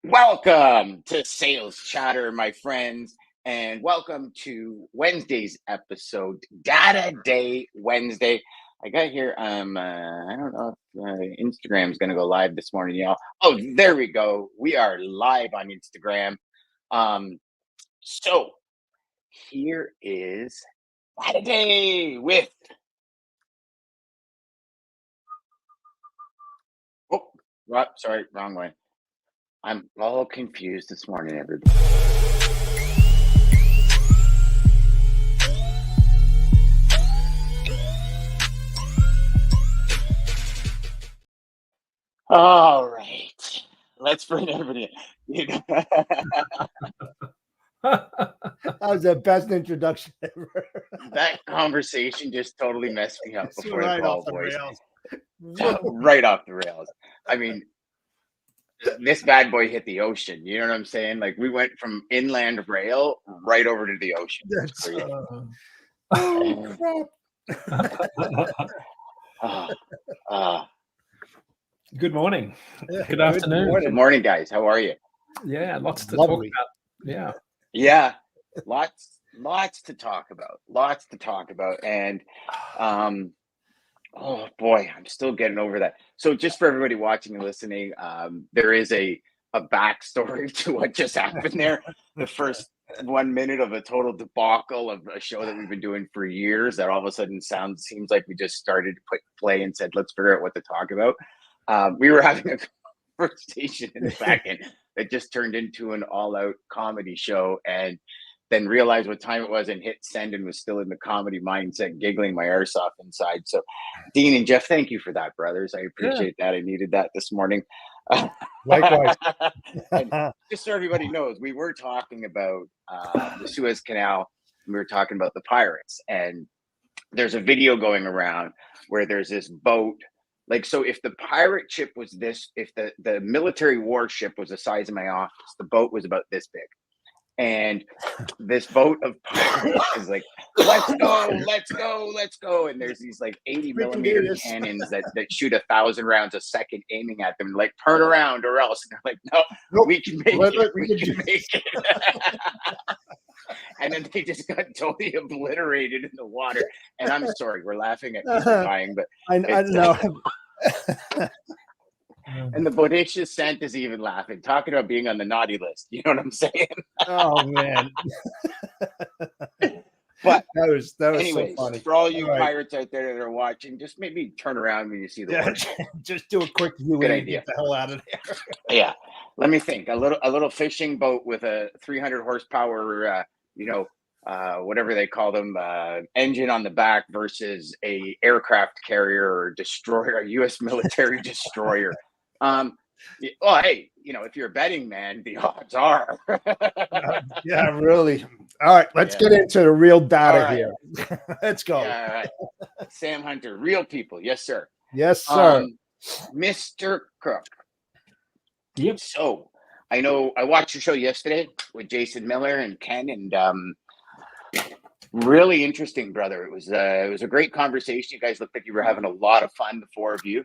Welcome to Sales Chatter, my friends, and welcome to Wednesday's episode, Data Day Wednesday. I got here. I don't know if Instagram's going to go live this morning, y'all. Oh, there we go. We are live on Instagram. So here is Data Day with. Oh, sorry, wrong way. I'm all confused this morning, everybody. All right, let's bring everybody in. That was the best introduction ever. That conversation just totally messed me up before right the call, off the boys. rails. Right off the rails. I mean, this bad boy hit the ocean. You know what I'm saying? Like we went from inland rail right over to the ocean. That's, oh, Good morning. Good afternoon. Good morning, guys. How are you? Yeah, lots to talk about. Yeah. Lots to talk about. And oh boy, I'm still getting over that. So just for everybody watching and listening, there is a backstory to what just happened there. The first 1 minute of a total debacle of a show that we've been doing for years that all of a sudden seems like we just started to put play and said, let's figure out what to talk about. We were having a conversation in the back end that just turned into an all-out comedy show, and then realized what time it was and hit send and was still in the comedy mindset, giggling my arse off inside. So Dean and Jeff, thank you for that, brothers. I appreciate that. I needed that this morning. Likewise. Just so everybody knows, we were talking about the Suez Canal. We were talking about the pirates, and there's a video going around where there's this boat. Like, so if the pirate ship was this, if the military warship was the size of my office, the boat was about this big. And this boat of pirates is like, let's go. And there's these like 80 millimeter cannons that shoot 1,000 rounds a second aiming at them. Like, turn around or else. And they're like, no, we can make it. We can make it. And then they just got totally obliterated in the water. And I'm sorry, we're laughing at people dying, but I know. And the bodacious scent is even laughing, talking about being on the naughty list. You know what I'm saying? Oh man. But that was anyways, so funny. For all you pirates out there that are watching, just maybe turn around when you see the word. Just do a quick view and get the hell out of there. Yeah. Let me think. A little fishing boat with a 300 horsepower whatever they call them, engine on the back versus a aircraft carrier or destroyer, a U.S. military destroyer. Well, hey, if you're a betting man, the odds are. Yeah, really. All right, let's get into the real data here. Let's go. Yeah, all right. Sam Hunter, real people. Yes, sir. Yes, sir. Mr. Cook. Yep. So I know I watched your show yesterday with Jason Miller and Ken, and really interesting, brother. It was a great conversation. You guys looked like you were having a lot of fun, the four of you.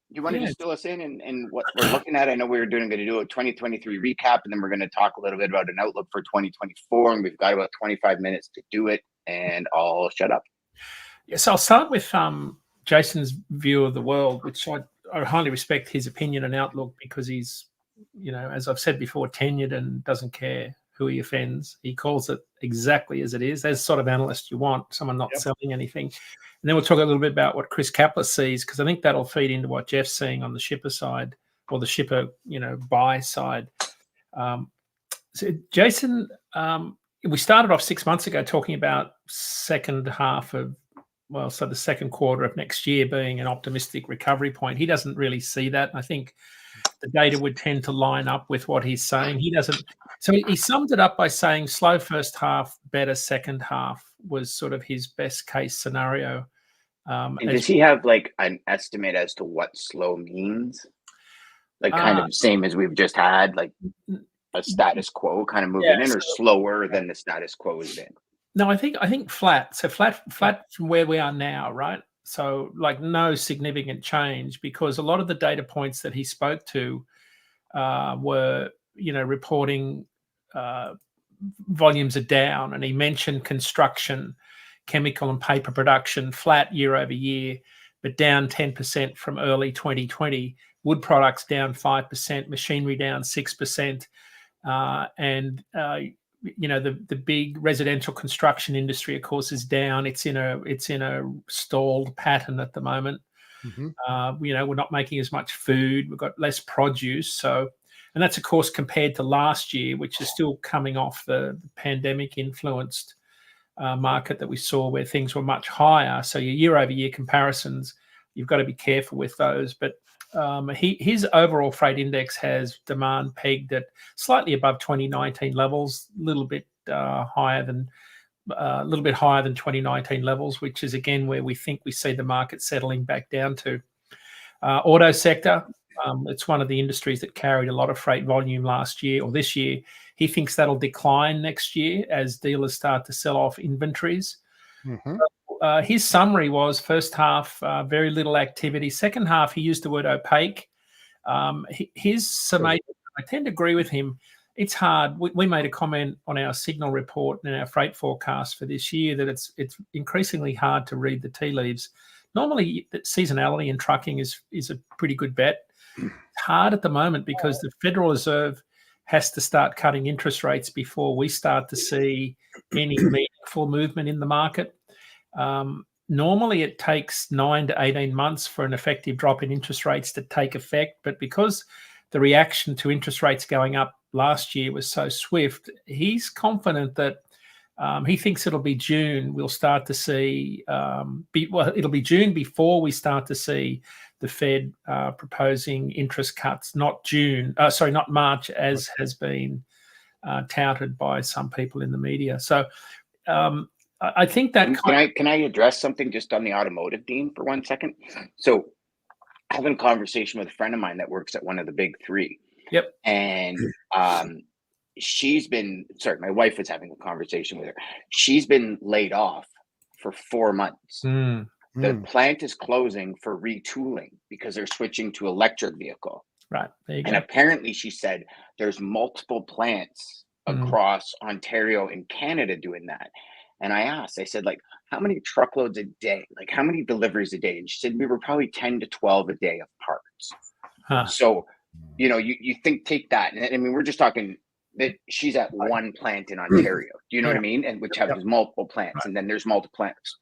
You want to just fill us in and what we're looking at? I know we were going to do a 2023 recap, and then we're going to talk a little bit about an outlook for 2024, and we've got about 25 minutes to do it, and I'll shut up. Yes, I'll start with Jason's view of the world, which I highly respect his opinion and outlook, because he's, as I've said before, tenured and doesn't care who he offends. He calls it exactly as it is. There's the sort of analyst you want, someone not selling anything. And then we'll talk a little bit about what Chris Kapler sees, because I think that'll feed into what Jeff's seeing on the shipper side, or the shipper, buy side. So Jason, we started off 6 months ago talking about second half of, the second quarter of next year being an optimistic recovery point. He doesn't really see that. I think the data would tend to line up with what he's saying. He doesn't. So he summed it up by saying slow first half, better second half was sort of his best case scenario. And does he have like an estimate as to what slow means? Like kind of same as we've just had, like a status quo kind of moving in, or slower than the status quo has been? No, I think flat. So flat from where we are now, right? So like no significant change, because a lot of the data points that he spoke to were, reporting volumes are down. And he mentioned construction, chemical and paper production flat year over year, but down 10% from early 2020. Wood products down 5%, machinery down 6%. And the big residential construction industry, of course, is down. It's in a stalled pattern at the moment. We're not making as much food. We've got less produce. And that's, of course, compared to last year, which is still coming off the pandemic influenced market that we saw, where things were much higher. So your year over year comparisons, you've got to be careful with those. But his overall freight index has demand pegged at slightly above 2019 levels, a little bit higher than 2019 levels, which is again where we think we see the market settling back down to. Auto sector, it's one of the industries that carried a lot of freight volume last year or this year. He thinks that'll decline next year as dealers start to sell off inventories. His summary was first half, very little activity. Second half, he used the word opaque. His summation, I tend to agree with him. It's hard. We made a comment on our signal report and our freight forecast for this year that it's increasingly hard to read the tea leaves. Normally, seasonality in trucking is a pretty good bet. It's hard at the moment because the Federal Reserve has to start cutting interest rates before we start to see any meaningful movement in the market. Normally, it takes 9 to 18 months for an effective drop in interest rates to take effect. But because the reaction to interest rates going up last year was so swift, he's confident that he thinks it'll be June. We'll start to see, it'll be June before we start to see the Fed proposing interest cuts, not March, as has been touted by some people in the media. So I think that can I address something just on the automotive, Dean, for 1 second? So having a conversation with a friend of mine that works at one of the big three. Yep. And my wife was having a conversation with her. She's been laid off for 4 months. The plant is closing for retooling because they're switching to electric vehicle. Right. There you go. And apparently she said there's multiple plants across Ontario and Canada doing that. And I said, like, how many truckloads a day? Like, how many deliveries a day? And she said, we were probably 10 to 12 a day of parts. So, you take that. And I mean, we're just talking that she's at one plant in Ontario. Do you know what I mean? And which has multiple plants. And then there's multiple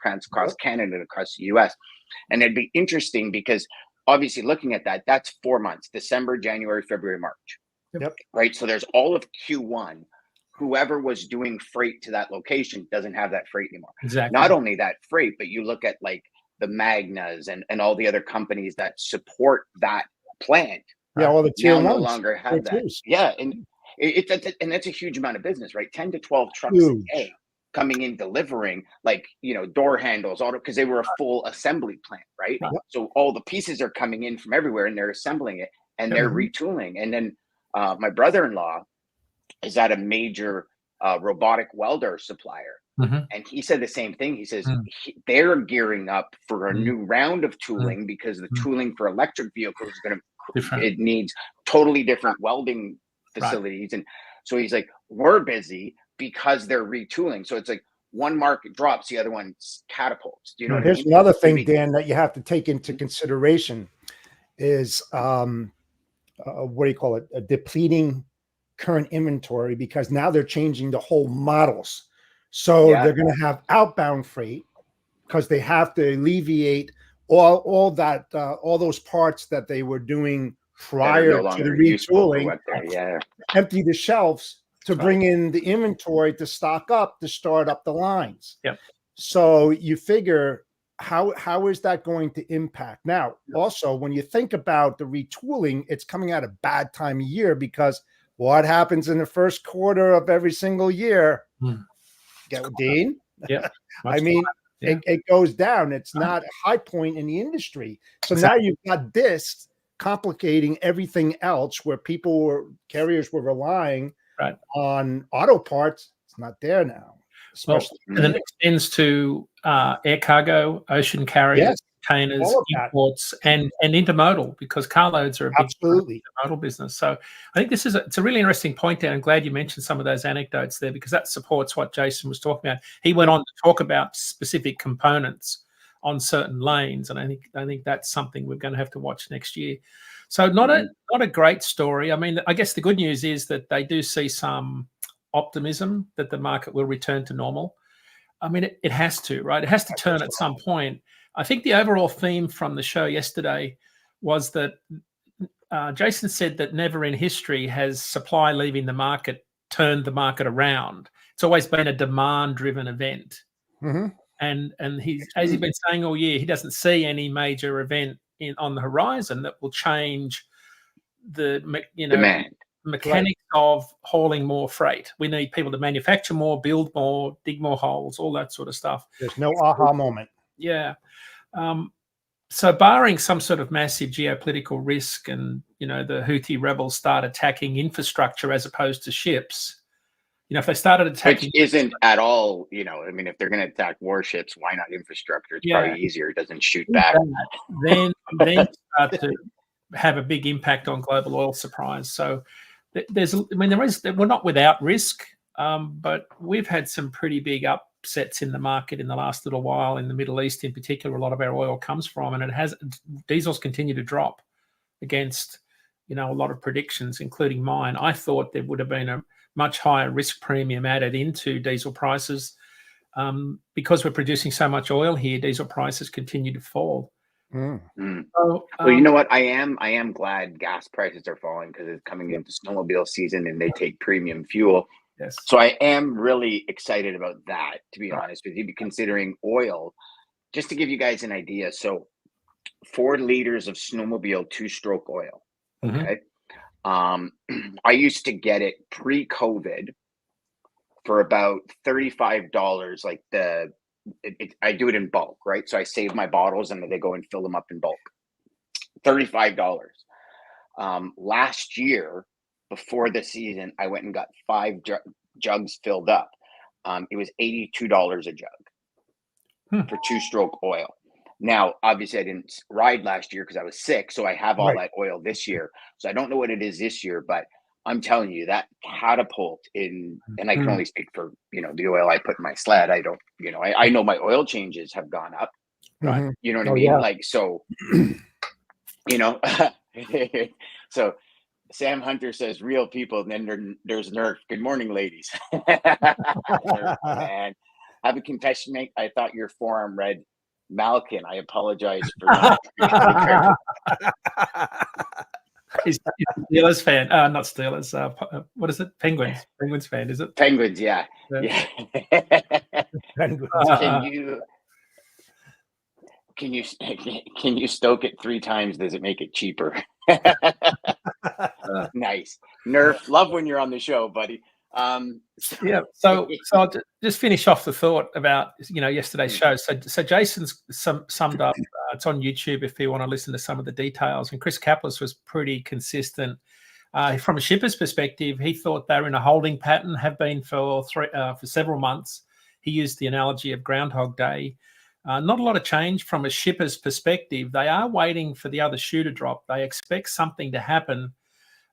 plants across Canada and across the US. And it'd be interesting because obviously looking at that, that's 4 months, December, January, February, March. Right. So there's all of Q1. Whoever was doing freight to that location doesn't have that freight anymore. Exactly. Not only that freight, but you look at like the Magnas and all the other companies that support that plant. All the tier no ones longer have that. Twos. And that's a huge amount of business, right? 10 to 12 trucks a day coming in, delivering door handles, because they were a full assembly plant, right? So all the pieces are coming in from everywhere and they're assembling it and they're retooling. And then my brother-in-law is at a major robotic welder supplier. And he said the same thing. He says they're gearing up for a new round of tooling because the tooling for electric vehicles is it needs totally different welding facilities. And so he's like, we're busy because they're retooling. So it's like one market drops, the other one catapults. Do you know what I mean? Here's another thing, Dan, that you have to take into consideration is what do you call it? A depleting current inventory, because now they're changing the whole models. So they're going to have outbound freight because they have to alleviate all those parts that they were doing prior to the retooling, empty the shelves to bring in the inventory to stock up, to start up the lines. So you figure how is that going to impact? Now, also, when you think about the retooling, it's coming at a bad time of year because what happens in the first quarter of every single year? Get Dean? I mean, it goes down. It's not a high point in the industry. So now you've got this complicating everything else where carriers were relying on auto parts. It's not there now. And then it extends to air cargo, ocean carriers, containers, All of that. imports, and intermodal, because carloads are a big Absolutely. intermodal business. So I think this is it's a really interesting point there. I'm glad you mentioned some of those anecdotes there, because that supports what Jason was talking about. He went on to talk about specific components on certain lanes, and I think that's something we're going to have to watch next year. So not a great story. I mean, I guess the good news is that they do see some optimism that the market will return to normal. I mean, it has to, right? It has to turn at some point. I think the overall theme from the show yesterday was that Jason said that never in history has supply leaving the market turned the market around. It's always been a demand-driven event. Mm-hmm. And he's, as he's been saying all year, he doesn't see any major event on the horizon that will change the Demand. mechanics of hauling more freight. We need people to manufacture more, build more, dig more holes, all that sort of stuff. There's no aha moment. Yeah. So barring some sort of massive geopolitical risk and, the Houthi rebels start attacking infrastructure as opposed to ships, if they started attacking... Which isn't at all, I mean, if they're going to attack warships, why not infrastructure? It's probably easier. It doesn't shoot back. Then start to have a big impact on global oil supplies. So we're not without risk, but we've had some pretty big upsets in the market in the last little while in the Middle East, in particular. A lot of our oil comes from, and diesels continue to drop against, a lot of predictions, including mine. I thought there would have been a much higher risk premium added into diesel prices. Because we're producing so much oil here, diesel prices continue to fall. Mm. So, well, you know what? I am glad gas prices are falling, because it's coming into snowmobile season and they take premium fuel. Yes. So I am really excited about that, to be honest with you, considering oil. Just to give you guys an idea, so 4 liters of snowmobile 2-stroke oil. Okay. I used to get it pre-COVID for about $35. Like I do it in bulk, right? So I save my bottles and they go and fill them up in bulk. $35. Last year, before the season, I went and got 5 jugs filled up. It was $82 a jug for 2-stroke oil. Now, obviously, I didn't ride last year because I was sick, so I have all that oil this year. So I don't know what it is this year, but I'm telling you that catapult in, and I can only speak for, the oil I put in my sled. I don't, I know my oil changes have gone up. Mm-hmm. You know what I mean? Yeah. Like, so, so Sam Hunter says real people, and then there's Nerf. Good morning, ladies. Nerf, man. Have a confession, mate. I thought your forearm read Malkin. I apologize for not. He's a Steelers fan. Not Steelers. What is it? Penguins. Penguins fan, is it? Penguins, yeah. Can you stoke it 3 times? Does it make it cheaper? Nice. Nerf, love when you're on the show, buddy. So I'll just finish off the thought about yesterday's show. So Jason's summed up. It's on YouTube if you want to listen to some of the details. And Chris Kaplis was pretty consistent from a shipper's perspective. He thought they were in a holding pattern, have been for several months. He used the analogy of Groundhog Day. Not a lot of change from a shipper's perspective. They are waiting for the other shoe to drop. They expect something to happen.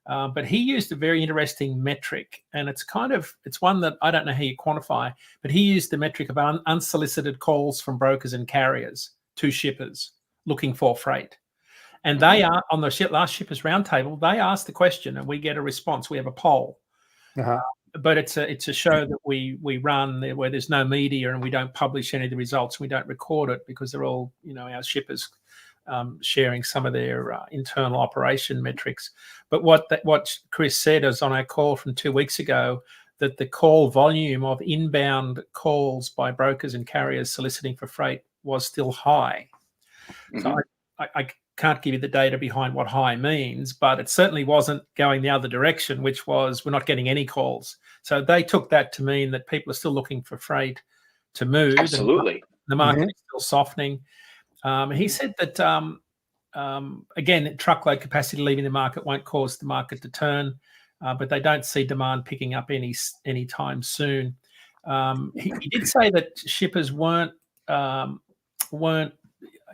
But he used a very interesting metric, and it's one that I don't know how you quantify, but he used the metric of unsolicited calls from brokers and carriers to shippers looking for freight. And they are on the last Shippers Roundtable, they asked the question and we get a response. We have a poll. But it's a show that we run where there's no media and we don't publish any of the results. We don't record it because they're all, our shippers sharing some of their internal operation metrics. But what Chris said is on our call from 2 weeks ago, that the call volume of inbound calls by brokers and carriers soliciting for freight was still high. So I can't give you the data behind what high means, but it certainly wasn't going the other direction, which was we're not getting any calls. So they took that to mean that people are still looking for freight to move. Absolutely. The market is still softening. He said that, again, truckload capacity leaving the market won't cause the market to turn, but they don't see demand picking up any time soon. He did say that shippers weren't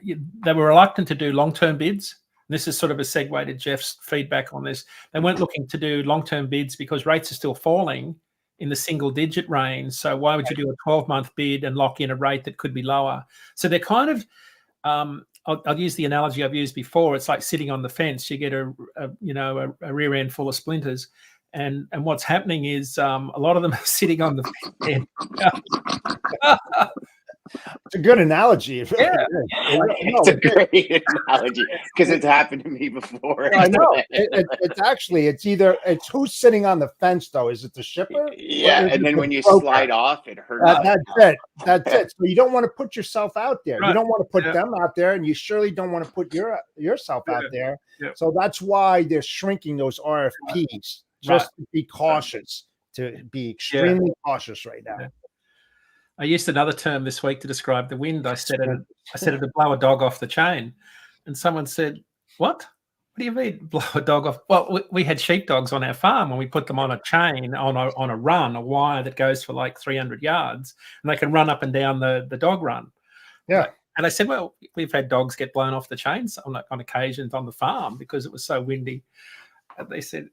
they were reluctant to do long-term bids. This is sort of a segue to Jeff's feedback on this. They weren't looking to do long-term bids because rates are still falling in the single-digit range. So why would you do a 12-month bid and lock in a rate that could be lower? So they're kind of, I'll use the analogy I've used before. It's like sitting on the fence. You get a rear end full of splinters, and what's happening is a lot of them are sitting on the fence. It's a good analogy. Yeah. It's a great analogy because it's happened to me before. I know. It's either who's sitting on the fence though. Is it the shipper? Yeah, and then when you slide off, it hurts. That's it. So you don't want to put yourself out there. Right. You don't want to put them out there, and you surely don't want to put yourself out there. Yeah. So that's why they're shrinking those RFPs. Just to be cautious, to be extremely cautious right now. Yeah. I used another term this week to describe the wind. I said it'd blow a dog off the chain, and someone said, "What? What do you mean blow a dog off?" Well, we had sheepdogs on our farm, and we put them on a chain on a run, a wire that goes for like 300 yards, and they can run up and down the dog run. Yeah. And I said, "Well, we've had dogs get blown off the chains on occasions on the farm because it was so windy." And they said,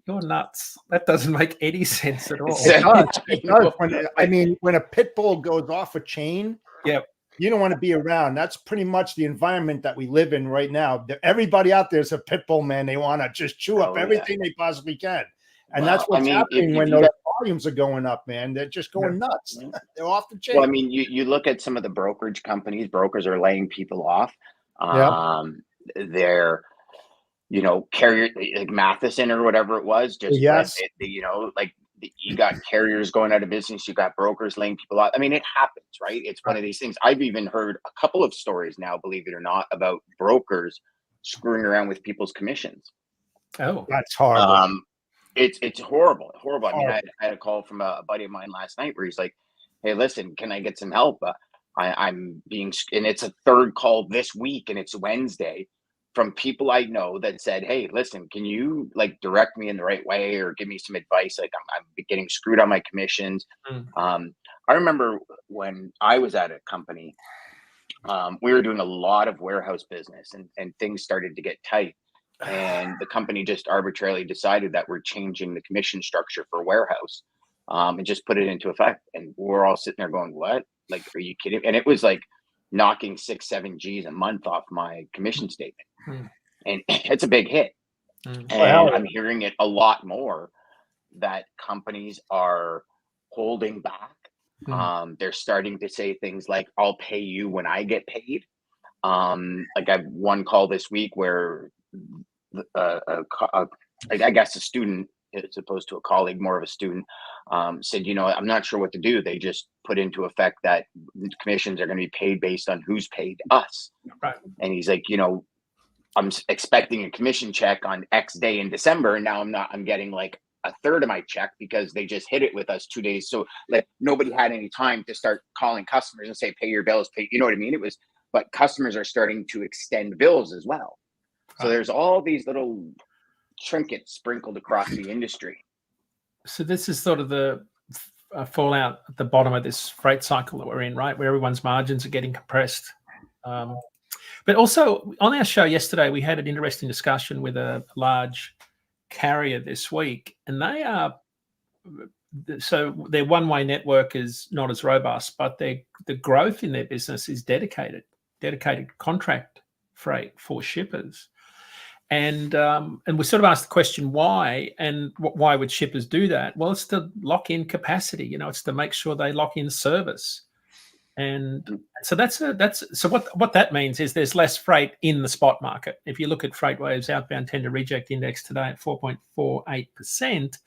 "You're nuts. That doesn't make any sense at all." It does. When a pit bull goes off a chain, you don't want to be around. That's pretty much the environment that we live in right now. Everybody out there is a pit bull, man. They want to just chew up everything they possibly can. And that's what's happening when those volumes are going up, man. They're just going nuts. They're off the chain. Well, you look at some of the brokerage companies, brokers are laying people off. They're carrier like Matheson or whatever it was, just you got carriers going out of business, you got brokers laying people off. It happens, right? It's one of these things. I've even heard a couple of stories now, believe it or not, about brokers screwing around with people's commissions. Oh, that's horrible. It's horrible. I had a call from a buddy of mine last night where he's like, "Hey, listen, can I get some help? I'm being," and it's a third call this week, and it's Wednesday, from people I know that said, "Hey, listen, can you direct me in the right way or give me some advice? I'm getting screwed on my commissions." I remember when I was at a company, we were doing a lot of warehouse business and things started to get tight. And the company just arbitrarily decided that we're changing the commission structure for warehouse and just put it into effect. And we're all sitting there going, "What? Are you kidding?" And it was knocking 6-7 G's a month off my commission statement. And it's a big hit. And I'm hearing it a lot more that companies are holding back. They're starting to say things like, "I'll pay you when I get paid." I had one call this week where I guess a student, as opposed to a colleague, more of a student, said, "I'm not sure what to do." They just put into effect that commissions are going to be paid based on who's paid us. Right. And he's like, "I'm expecting a commission check on X day in December, and now I'm getting a third of my check because they just hit it with us 2 days. So nobody had any time to start calling customers and say, pay your bills, pay." You know what I mean? But customers are starting to extend bills as well. So there's all these little trinkets sprinkled across the industry. So this is sort of the fallout at the bottom of this freight cycle that we're in, right? Where everyone's margins are getting compressed. But also on our show yesterday, we had an interesting discussion with a large carrier this week, and they are, so their one-way network is not as robust, but the growth in their business is dedicated contract freight for shippers. And we sort of asked the question why, and why would shippers do that? Well, it's to lock in capacity. It's to make sure they lock in service. And so so what that means is there's less freight in the spot market. If you look at FreightWave's outbound tender reject index today at 4.48%,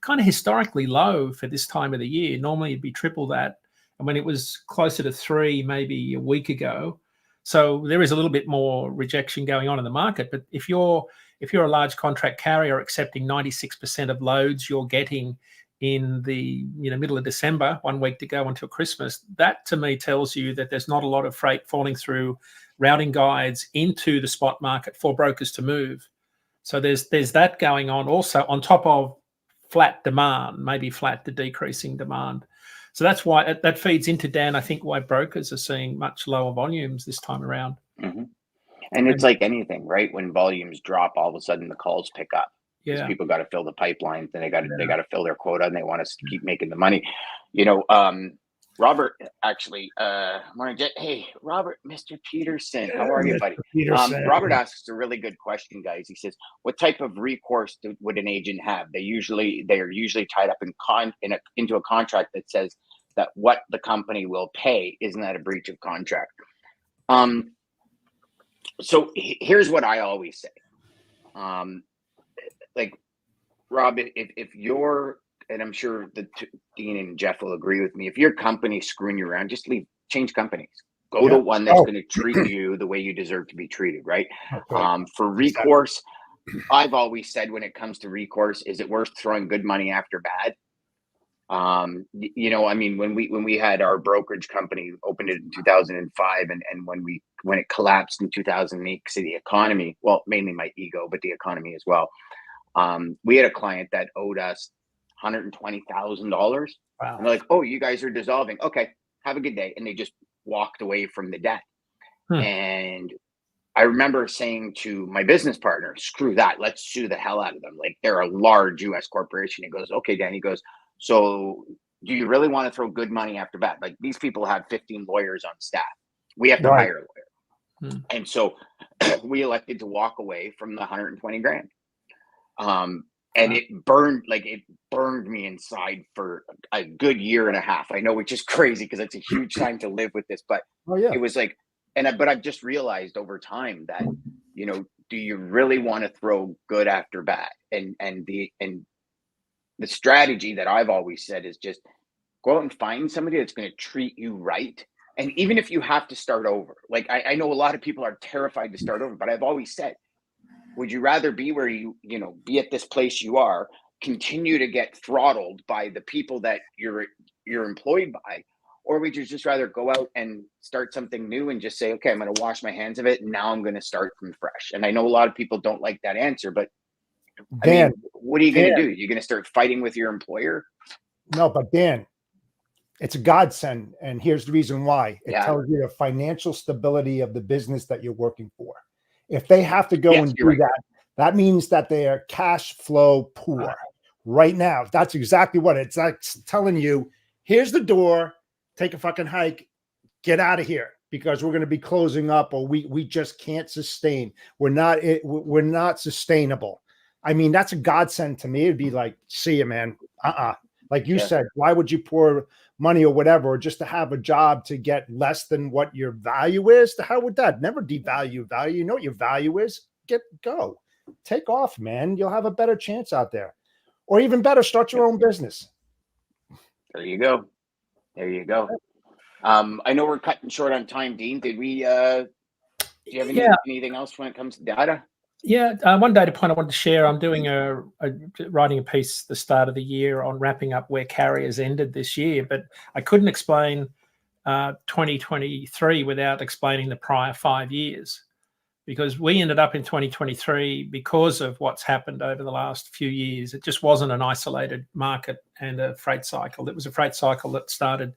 kind of historically low for this time of the year. Normally it'd be triple that. And when it was closer to 3 maybe a week ago. So there is a little bit more rejection going on in the market. But if you're a large contract carrier accepting 96% of loads you're getting in the middle of December, 1 week to go until Christmas, that to me tells you that there's not a lot of freight falling through routing guides into the spot market for brokers to move. So there's that going on also on top of flat demand, maybe flat to decreasing demand. So that's why that feeds into, Dan, I think, why brokers are seeing much lower volumes this time around. Hmm. And it's like anything, right? When volumes drop, all of a sudden the calls pick up because Yeah. people got to fill the pipelines and they got Yeah. to fill their quota and they want us to keep making the money. Robert actually, hey, Robert, Mr. Peterson, how are you, Mr. buddy? Peterson. Robert asks a really good question, guys. He says, "What type of recourse would an agent have? They are usually tied up into a contract that says that what the company will pay. Isn't that a breach of contract?" So here's what I always say. Like, Rob, if you're, and I'm sure Dean and Jeff will agree with me, if your company's screwing you around, just change companies. Go to one that's going to treat you the way you deserve to be treated, right? Okay. For recourse, I've always said when it comes to recourse, is it worth throwing good money after bad? I mean, when we had our brokerage company, opened it in 2005, and when it collapsed in 2008 because of the economy, well, mainly my ego, but the economy as well. We had a client that owed us $120,000. Wow. And they're like, "Oh, you guys are dissolving. Okay, have a good day." And they just walked away from the debt. And I remember saying to my business partner, "Screw that. Let's sue the hell out of them. Like, they're a large US corporation." He goes, "Okay, Dan." He goes, "So do you really want to throw good money after bad? Like, these people have 15 lawyers on staff. We have to hire a lawyer." And so we elected to walk away from the 120 grand. And it burned me inside for a good year and a half. I know, which is crazy because it's a huge time to live with this, but it was like, but I've just realized over time that, do you really want to throw good after bad? And the strategy that I've always said is just go out and find somebody that's going to treat you right. And even if you have to start over, like I know a lot of people are terrified to start over, but I've always said, would you rather be where be at this place you are, continue to get throttled by the people that you're employed by, or would you just rather go out and start something new and just say, "Okay, I'm going to wash my hands of it, and now I'm going to start from fresh"? And I know a lot of people don't like that answer, but Dan, what are you going to do? You're going to start fighting with your employer? No, but Dan, it's a godsend, and here's the reason why. It tells you the financial stability of the business that you're working for. If they have to go and do that, that means that they are cash flow poor right now. That's exactly what it's like, telling you, here's the door, take a fucking hike, get out of here, because we're going to be closing up, or we just can't sustain. We're not sustainable. I mean, that's a godsend to me. It'd be like, see you, man. Like you said, why would you pour money or whatever, or just to have a job to get less than what your value is? The hell with that. Never devalue value. You know what your value is. Go. Take off, man. You'll have a better chance out there. Or even better, start your own business. There you go. I know we're cutting short on time, Dean. Did we do you have anything else when it comes to data? Yeah, one data point I wanted to share. I'm doing writing a piece at the start of the year on wrapping up where carriers ended this year, but I couldn't explain 2023 without explaining the prior 5 years, because we ended up in 2023 because of what's happened over the last few years. It just wasn't an isolated market and a freight cycle. It was a freight cycle that started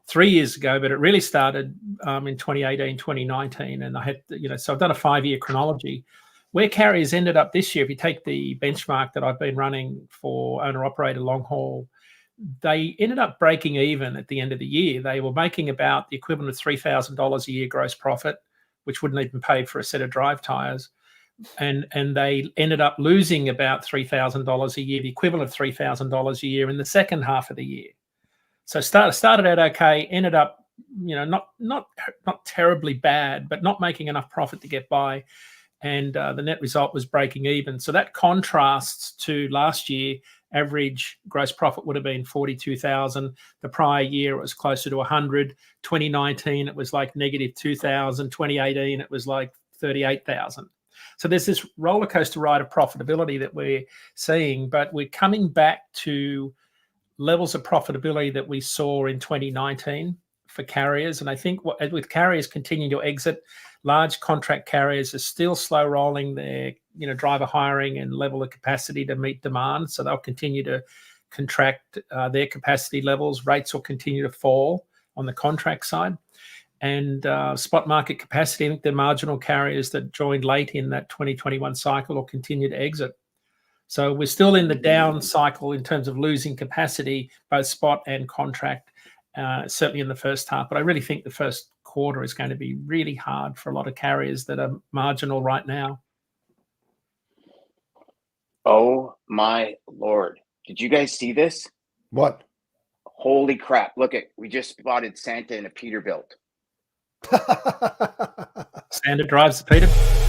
3 years ago, but it really started in 2018, 2019, and I had, so I've done a 5-year chronology. Where carriers ended up this year, if you take the benchmark that I've been running for owner-operator long haul, they ended up breaking even at the end of the year. They were making about the equivalent of $3,000 a year gross profit, which wouldn't even pay for a set of drive tires. And they ended up losing about $3,000 a year, the equivalent of $3,000 a year in the second half of the year. So started out okay, ended up, not terribly bad, but not making enough profit to get by. And the net result was breaking even. So that contrasts to last year. Average gross profit would have been 42,000. The prior year it was closer to 100. 2019 it was like negative 2,000. 2018 it was like 38,000. So there's this roller coaster ride of profitability that we're seeing, but we're coming back to levels of profitability that we saw in 2019 for carriers. And I think with carriers continuing to exit, large contract carriers are still slow rolling their driver hiring and level of capacity to meet demand. So they'll continue to contract their capacity levels. Rates will continue to fall on the contract side. and spot market capacity. I think the marginal carriers that joined late in that 2021 cycle or continue to exit. So we're still in the down cycle in terms of losing capacity, both spot and contract, certainly in the first half. But I really think the first quarter is going to be really hard for a lot of carriers that are marginal right now. Oh my Lord. Did you guys see this? What? Holy crap. Look we just spotted Santa in a Peterbilt. Santa drives the Peter.